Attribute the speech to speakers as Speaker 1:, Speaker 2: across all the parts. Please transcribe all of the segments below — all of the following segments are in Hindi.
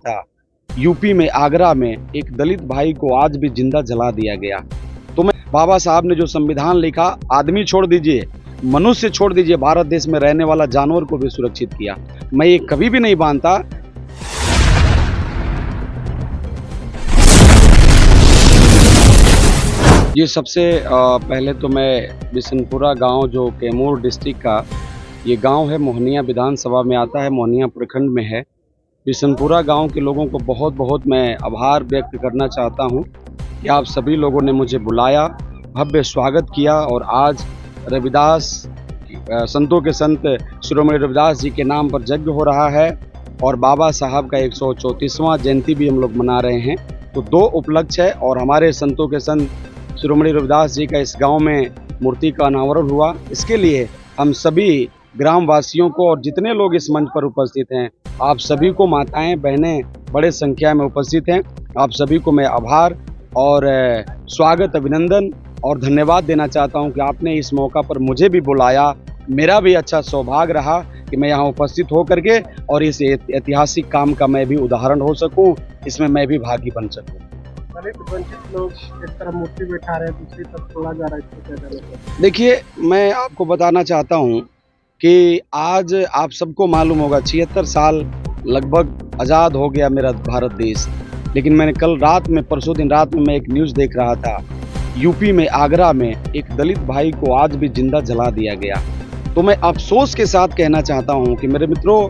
Speaker 1: था। यूपी में आगरा में एक दलित भाई को आज भी जिंदा जला दिया गया। तो मैं बाबा साहब ने जो संविधान लिखा, आदमी छोड़ दीजिए, मनुष्य छोड़ दीजिए, भारत देश में रहने वाला जानवर को भी सुरक्षित किया। मैं ये कभी भी नहीं मानता। ये सबसे पहले तो मैं बिशनपुरा गांव जो कैमूर डिस्ट्रिक्ट का ये गांव है, मोहनिया विधानसभा में आता है, मोहनिया प्रखंड में है। बिशनपुरा गांव के लोगों को बहुत बहुत मैं आभार व्यक्त करना चाहता हूं कि आप सभी लोगों ने मुझे बुलाया, भव्य स्वागत किया और आज रविदास संतों के संत शिरोमणि रविदास जी के नाम पर यज्ञ हो रहा है और बाबा साहब का 134वां जयंती भी हम लोग मना रहे हैं। तो दो उपलक्ष्य है और हमारे संतों के संत शिरोमणि रविदास जी का इस गांव में मूर्ति का अनावरण हुआ। इसके लिए हम सभी ग्राम वासियों को और जितने लोग इस मंच पर उपस्थित हैं, आप सभी को, माताएं बहनें बड़े संख्या में उपस्थित हैं, आप सभी को मैं आभार और स्वागत, अभिनंदन और धन्यवाद देना चाहता हूं कि आपने इस मौका पर मुझे भी बुलाया। मेरा भी अच्छा सौभाग्य रहा कि मैं यहाँ उपस्थित हो करके और इस ऐतिहासिक काम का मैं भी उदाहरण हो सकूं, इसमें मैं भी भागी बन सकूं।
Speaker 2: वंचित लोग एक तरफ मूर्ति बैठा रहे हैं, दूसरी तरफ तोड़ा जा रहा है।
Speaker 1: देखिए, मैं आपको बताना चाहता हूं कि आज आप सबको मालूम होगा 76 साल लगभग आज़ाद हो गया मेरा भारत देश। लेकिन मैंने कल रात में, परसों दिन रात में मैं एक न्यूज़ देख रहा था, यूपी में आगरा में एक दलित भाई को आज भी जिंदा जला दिया गया। तो मैं अफसोस के साथ कहना चाहता हूं कि मेरे मित्रों,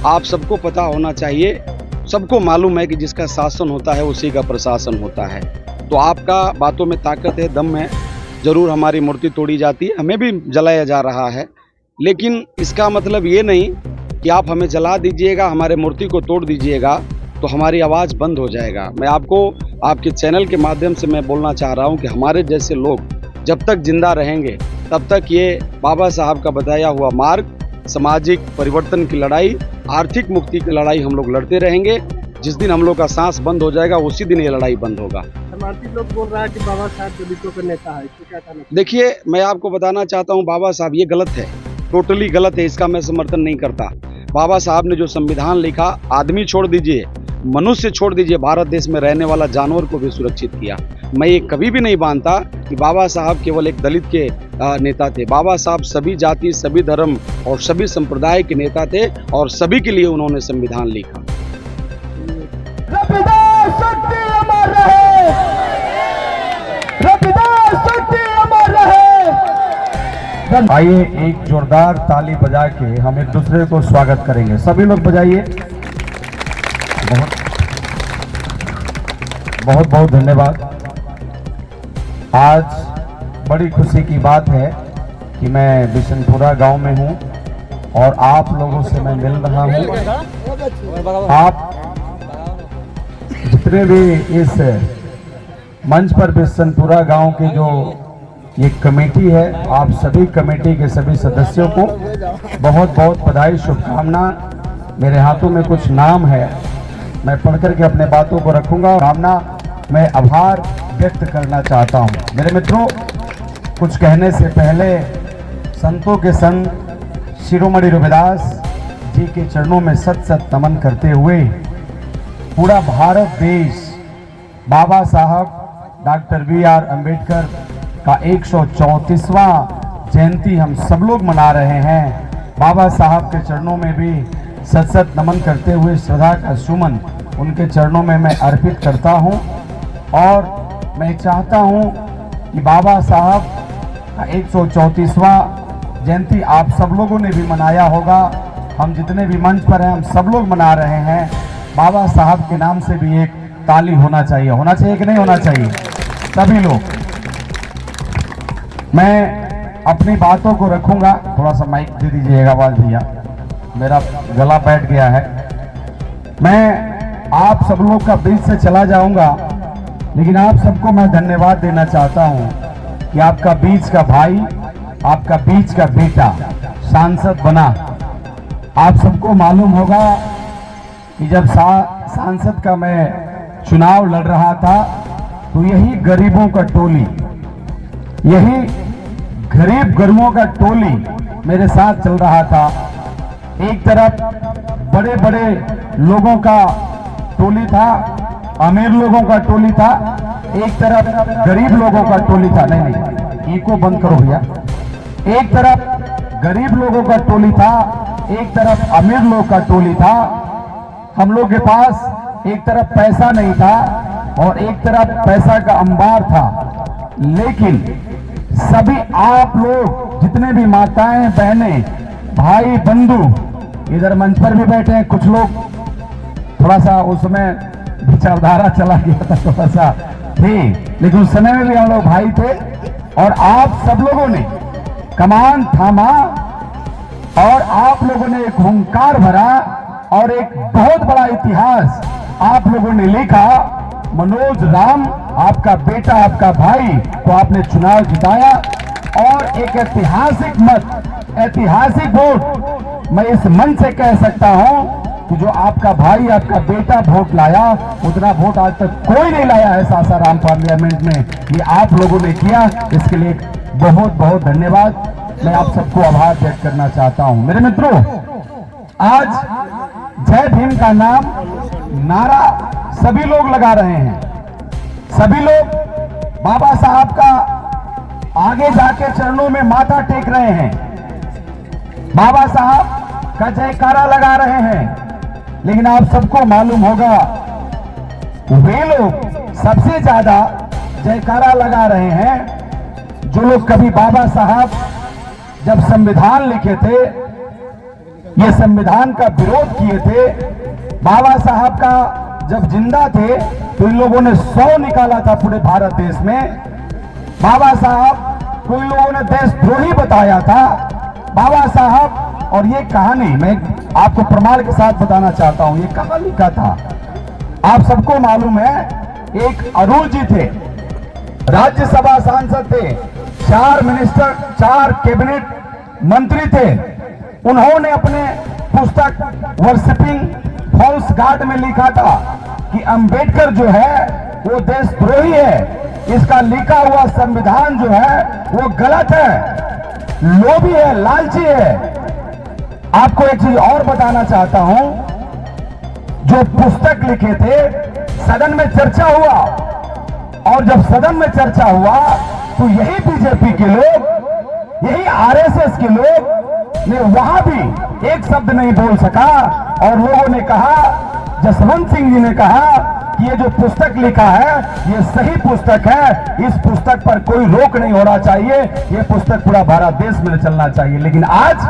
Speaker 1: आप सबको पता होना चाहिए, सबको मालूम है कि जिसका शासन होता है उसी का प्रशासन होता है। तो आपका बातों में ताकत है, दम है, जरूर हमारी मूर्ति तोड़ी जाती है, हमें भी जलाया जा रहा है, लेकिन इसका मतलब ये नहीं कि आप हमें जला दीजिएगा, हमारे मूर्ति को तोड़ दीजिएगा तो हमारी आवाज़ बंद हो जाएगा। मैं आपको आपके चैनल के माध्यम से मैं बोलना चाह रहा हूँ कि हमारे जैसे लोग जब तक जिंदा रहेंगे तब तक ये बाबा साहब का बताया हुआ मार्ग, सामाजिक परिवर्तन की लड़ाई, आर्थिक मुक्ति की लड़ाई हम लोग लड़ते रहेंगे। जिस दिन हम लोग का सांस बंद हो जाएगा उसी दिन ये लड़ाई बंद होगा।
Speaker 2: समाजी लोग बोल रहा है कि बाबा साहब दलितों का नेता है, इसको क्या कहना?
Speaker 1: देखिए, मैं आपको बताना चाहता हूँ, बाबा साहब ये गलत है, टोटली गलत है, इसका मैं समर्थन नहीं करता। बाबा साहब ने जो संविधान लिखा, आदमी छोड़ दीजिए, मनुष्य छोड़ दीजिए, भारत देश में रहने वाला जानवर को भी सुरक्षित किया। मैं ये कभी भी नहीं मानता कि बाबा साहब केवल एक दलित के नेता थे। बाबा साहब सभी जाति, सभी धर्म और सभी संप्रदाय के नेता थे और सभी के लिए उन्होंने संविधान लिखा।
Speaker 3: रविदास शक्ति अमर रहे, रविदास शक्ति अमर रहे। आइए एक जोरदार ताली बजा के हम एक दूसरे को स्वागत करेंगे। सभी लोग बजाइए। बहुत बहुत धन्यवाद। आज बड़ी खुशी की बात है कि मैं बिशनपुरा गांव में हूं और आप लोगों से मैं मिल रहा हूं। आप जितने भी इस मंच पर बिशनपुरा गांव के जो ये कमेटी है, आप सभी कमेटी के सभी सदस्यों को बहुत बहुत बधाई, शुभकामना। मेरे हाथों में कुछ नाम है, मैं पढ़ करके अपने बातों को रखूंगा। कामना मैं आभार व्यक्त करना चाहता हूं। मेरे मित्रों, कुछ कहने से पहले संतों के संत शिरोमणि रविदास जी के चरणों में सत सत नमन करते हुए पूरा भारत देश बाबा साहब डॉक्टर बी.आर. अम्बेडकर का 134वां जयंती हम सब लोग मना रहे हैं। बाबा साहब के चरणों में भी सत सत नमन करते हुए श्रद्धा का सुमन उनके चरणों में मैं अर्पित करता हूं और मैं चाहता हूं कि बाबा साहब का 134वां जयंती आप सब लोगों ने भी मनाया होगा। हम जितने भी मंच पर हैं, हम सब लोग मना रहे हैं। बाबा साहब के नाम से भी एक ताली होना चाहिए, होना चाहिए कि नहीं होना चाहिए? सभी लोग। मैं अपनी बातों को रखूंगा। थोड़ा सा माइक दे दीजिएगा आवाज भैया, मेरा गला बैठ गया है। मैं आप सब लोग का बीच से चला जाऊंगा, लेकिन आप सबको मैं धन्यवाद देना चाहता हूं कि आपका बीच का भाई, आपका बीच का बेटा सांसद बना। आप सबको मालूम होगा कि जब सांसद का मैं चुनाव लड़ रहा था तो यही गरीबों का टोली, यही गरीब गरीबों का टोली मेरे साथ चल रहा था। एक तरफ बड़े बड़े लोगों का टोली था, अमीर लोगों का टोली था, एक तरफ गरीब लोगों का टोली था। नहीं, इको बंद करो भैया। एक तरफ गरीब लोगों का टोली था, एक तरफ अमीर लोगों का टोली था। हम लोग के पास एक तरफ पैसा नहीं था और एक तरफ पैसा का अंबार था, लेकिन सभी आप लोग जितने भी माताएं, बहनें, भाई, बंधु इधर मंच पर भी बैठे हैं। कुछ लोग थोड़ा सा उसमें विचारधारा चला गया था, थोड़ा सा थे, लेकिन उस समय में भी हम लोग भाई थे और आप सब लोगों ने कमान थामा और आप लोगों ने एक हुंकार भरा और एक बहुत बड़ा इतिहास आप लोगों ने लिखा। मनोज राम, आपका बेटा, आपका भाई को आपने चुनाव जिताया और एक ऐतिहासिक मत, ऐतिहासिक वोट मैं इस मंच से कह सकता हूं कि जो आपका भाई, आपका बेटा वोट लाया, उतना वोट आज तक कोई नहीं लाया है सासाराम पार्लियामेंट में। ये आप लोगों ने किया, इसके लिए बहुत बहुत धन्यवाद। मैं आप सबको आभार व्यक्त करना चाहता हूं। मेरे मित्रों, आज जय भीम का नारा सभी लोग लगा रहे हैं, सभी लोग बाबा साहब का आगे जाके चरणों में माथा टेक रहे हैं, बाबा साहब का जयकारा लगा रहे हैं। लेकिन आप सबको मालूम होगा, वे लोग सबसे ज्यादा जयकारा लगा रहे हैं जो लोग कभी बाबा साहब जब संविधान लिखे थे, ये संविधान का विरोध किए थे, बाबा साहब का जब जिंदा थे तो इन लोगों ने 100 निकाला था पूरे भारत देश में। बाबा साहब को इन लोगों ने देशद्रोही बताया था। बाबा साहब, और ये कहानी मैं आपको प्रमाण के साथ बताना चाहता हूं, ये कहां लिखा था आप सबको मालूम है। एक अरुण जी थे, राज्यसभा सांसद थे, 4 मिनिस्टर, 4 कैबिनेट मंत्री थे। उन्होंने अपने पुस्तक वर्शिपिंग फॉल्स गॉड में लिखा था कि अंबेडकर जो है वो देशद्रोही है, इसका लिखा हुआ संविधान जो है वो गलत है, लोभी है, लालची है। आपको एक चीज और बताना चाहता हूं, जो पुस्तक लिखे थे सदन में चर्चा हुआ, और जब सदन में चर्चा हुआ तो यही बीजेपी के लोग, यही आरएसएस के लोग ने वहां भी एक शब्द नहीं बोल सका और लोगों ने कहा, जसवंत सिंह जी ने कहा कि ये जो पुस्तक लिखा है ये सही पुस्तक है, इस पुस्तक पर कोई रोक नहीं होना चाहिए, ये पुस्तक पूरा भारत देश में चलना चाहिए। लेकिन आज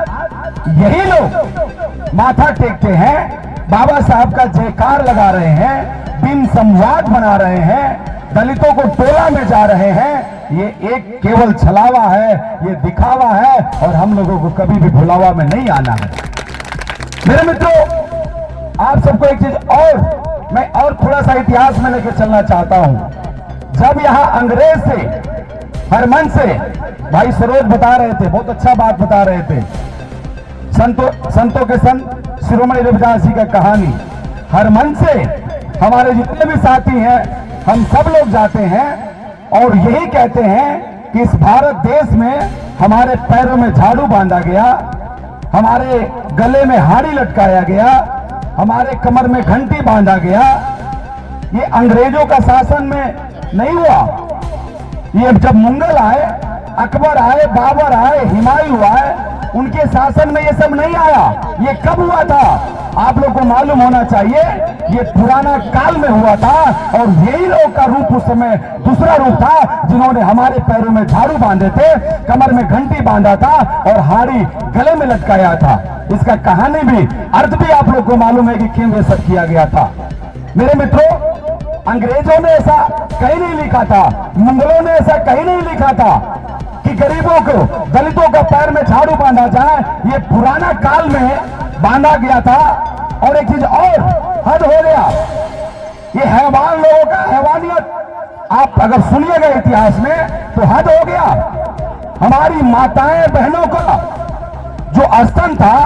Speaker 3: यही लोग माथा टेकते हैं, बाबा साहब का जयकार लगा रहे हैं, बिन संवाद बना रहे हैं, दलितों को टोला में जा रहे हैं। ये एक केवल छलावा है, ये दिखावा है और हम लोगों को कभी भी भुलावा में नहीं आना है। मेरे मित्रों, आप सबको एक चीज और मैं और थोड़ा सा इतिहास में लेकर चलना चाहता हूं। जब यहां अंग्रेज से हरमन से भाई सरोज बता रहे थे, बहुत अच्छा बात बता रहे थे, संतों के संत शिरोमणि रविदास जी का कहानी। हरमन से हमारे जितने भी साथी हैं, हम सब लोग जाते हैं और यही कहते हैं कि इस भारत देश में हमारे पैरों में झाड़ू बांधा गया, हमारे गले में हाड़ी लटकाया गया, हमारे कमर में घंटी बांधा गया। ये अंग्रेजों का शासन में नहीं हुआ। ये जब मुगल आए, अकबर आए, बाबर आए, हुमायूं आए, उनके शासन में ये सब नहीं आया। ये कब हुआ था आप लोग को मालूम होना चाहिए, ये पुराना काल में हुआ था और यही लोग का रूप उस समय दूसरा रूप था, जिन्होंने हमारे पैरों में झाड़ू बांधे थे, कमर में घंटी बांधा था और हाड़ी गले में लटकाया था। इसका कहानी भी, अर्थ भी आप लोग को मालूम है कि क्यों ये सब किया गया था। मेरे मित्रों, अंग्रेजों ने ऐसा कहीं नहीं लिखा था, मुगलों ने ऐसा कहीं नहीं लिखा था कि गरीबों को, दलितों का पैर में झाड़ू बांधा जाए। ये पुराना काल में बांधा गया था। और एक चीज और, हद हो गया, ये हैवान लोगों का हैवानियत आप अगर सुनिएगा इतिहास में तो हद हो गया। हमारी माताएं बहनों का जो स्तन था,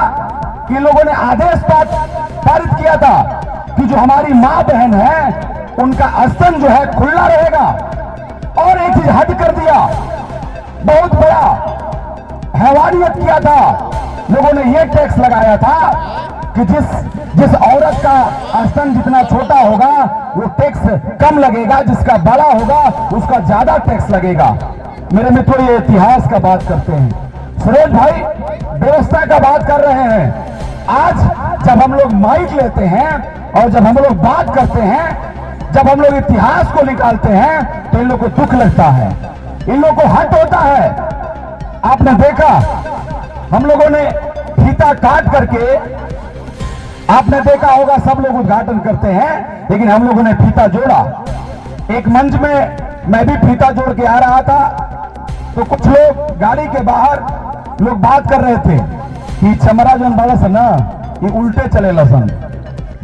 Speaker 3: इन लोगों ने आदेश पारित किया था कि जो हमारी मां बहन है उनका स्तन जो है खुला रहेगा। और एक चीज हद कर दिया, बहुत बड़ा हैवानियत किया था। लोगों ने यह टैक्स लगाया था कि जिस जिस औरत का स्तन जितना छोटा होगा वो टैक्स कम लगेगा, जिसका बड़ा होगा उसका ज्यादा टैक्स लगेगा। मेरे मित्रों, ये इतिहास का बात करते हैं। सुरेश भाई व्यवस्था का बात कर रहे हैं। आज जब हम लोग माइक लेते हैं और जब हम लोग बात करते हैं, जब हम लोग इतिहास को निकालते हैं, तो इन लोग को दुख लगता है, इन लोग को हट होता है। आपने देखा हम लोगों ने फीता काट करके, आपने देखा होगा सब लोग उद्घाटन करते हैं, लेकिन हम लोगों ने फीता जोड़ा। एक मंच में मैं भी फीता जोड़ के आ रहा था, तो कुछ लोग गाड़ी के बाहर लोग बात कर रहे थे कि चमरा जन बड़ा सन ना ये उल्टे चले लसन,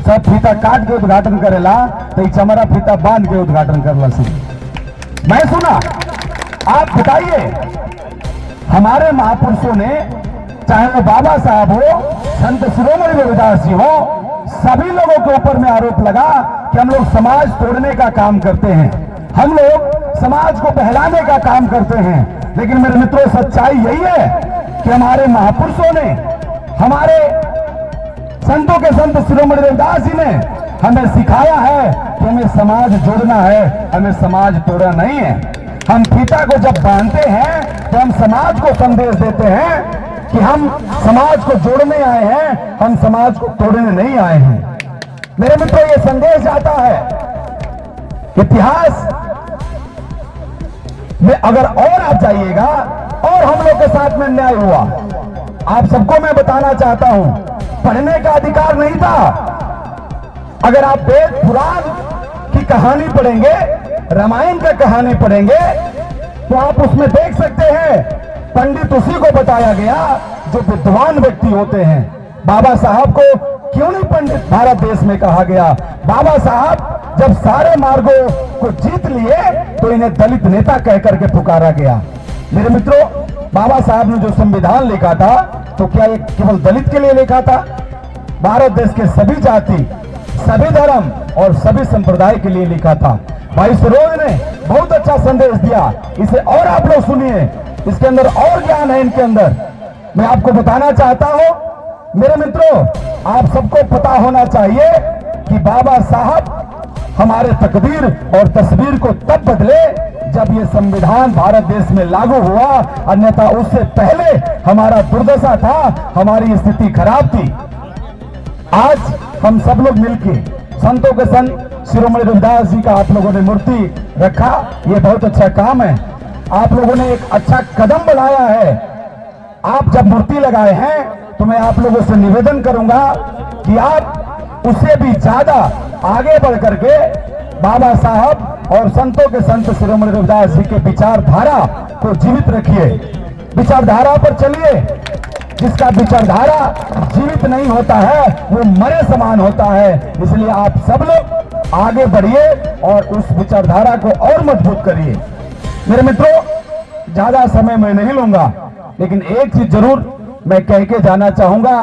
Speaker 3: सब फीता काट के उद्घाटन करेला तो ये चमरा फीता बांध के उद्घाटन कर लसन। मैं सुना, आप बताइए, हमारे महापुरुषों ने, चाहे वो बाबा साहब हो, संत शिरोमणि रविदास जी हो, सभी लोगों के ऊपर में आरोप लगा कि हम लोग समाज तोड़ने का काम करते हैं, हम लोग समाज को बहलाने का काम करते हैं। लेकिन मेरे मित्रों, सच्चाई यही है कि हमारे महापुरुषों ने, हमारे संतों के संत शिरोमणि रविदास जी ने हमें सिखाया है कि हमें समाज जोड़ना है, हमें समाज तोड़ना नहीं है। हम फीता को जब बांधते हैं तो हम समाज को संदेश देते हैं कि हम समाज को जोड़ने आए हैं, हम समाज को तोड़ने नहीं आए हैं। मेरे मित्रों, ये संदेश आता है। इतिहास में अगर और आप जाइएगा, और हम लोग के साथ में अन्याय हुआ, आप सबको मैं बताना चाहता हूं, पढ़ने का अधिकार नहीं था। अगर आप वेद पुराण की कहानी पढ़ेंगे, रामायण का कहानी पढ़ेंगे, तो आप उसमें देख सकते हैं पंडित उसी को बताया गया जो विद्वान व्यक्ति होते हैं। बाबा साहब को क्यों नहीं पंडित भारत देश में कहा गया? बाबा साहब जब सारे मार्गों को जीत लिए तो इन्हें दलित नेता कह करके पुकारा गया। मेरे मित्रों, बाबा साहब ने जो संविधान लिखा था, तो क्या ये केवल दलित के लिए लिखा था? भारत देश के सभी जाति, सभी धर्म और सभी संप्रदाय के लिए लिखा था। भाई सरोज ने बहुत अच्छा संदेश दिया, इसे और आप लोग सुनिए, इसके अंदर और ज्ञान है। इनके अंदर मैं आपको बताना चाहता हूं, मेरे मित्रों, आप सबको पता होना चाहिए कि बाबा साहब हमारे तकदीर और तस्वीर को तब बदले जब ये संविधान भारत देश में लागू हुआ, अन्यथा उससे पहले हमारा दुर्दशा था, हमारी स्थिति खराब थी। आज हम सब लोग मिलके संतों के संत शिरोमणि रविदास जी का आप लोगों ने मूर्ति रखा, ये बहुत अच्छा काम है। आप लोगों ने एक अच्छा कदम बढ़ाया है। आप जब मूर्ति लगाए हैं तो मैं आप लोगों से निवेदन करूंगा कि आप उससे भी ज्यादा आगे बढ़ करके बाबा साहब और संतों के संत शिरोमणि रविदास जी के विचारधारा को जीवित रखिए, विचारधारा पर चलिए। जिसका विचारधारा जीवित नहीं होता है वो मरे समान होता है। इसलिए आप सब लोग आगे बढ़िए और उस विचारधारा को और मजबूत करिए। मेरे मित्रों, ज्यादा समय मैं नहीं लूंगा, लेकिन एक चीज जरूर मैं कह के जाना चाहूंगा।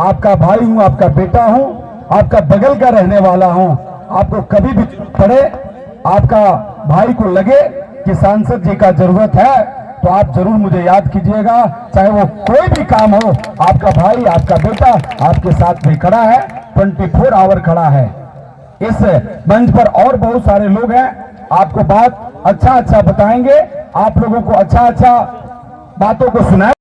Speaker 3: आपका भाई हूं, आपका बेटा हूं, आपका बगल का रहने वाला हूं। आपको कभी भी पड़े, आपका भाई को लगे कि सांसद जी का जरूरत है, तो आप जरूर मुझे याद कीजिएगा। चाहे वो कोई भी काम हो, आपका भाई, आपका बेटा आपके साथ में खड़ा है, 24 आवर खड़ा है। इस मंच पर और बहुत सारे लोग हैं, आपको बात अच्छा अच्छा बताएंगे, आप लोगों को अच्छा अच्छा बातों को सुनाएंगे।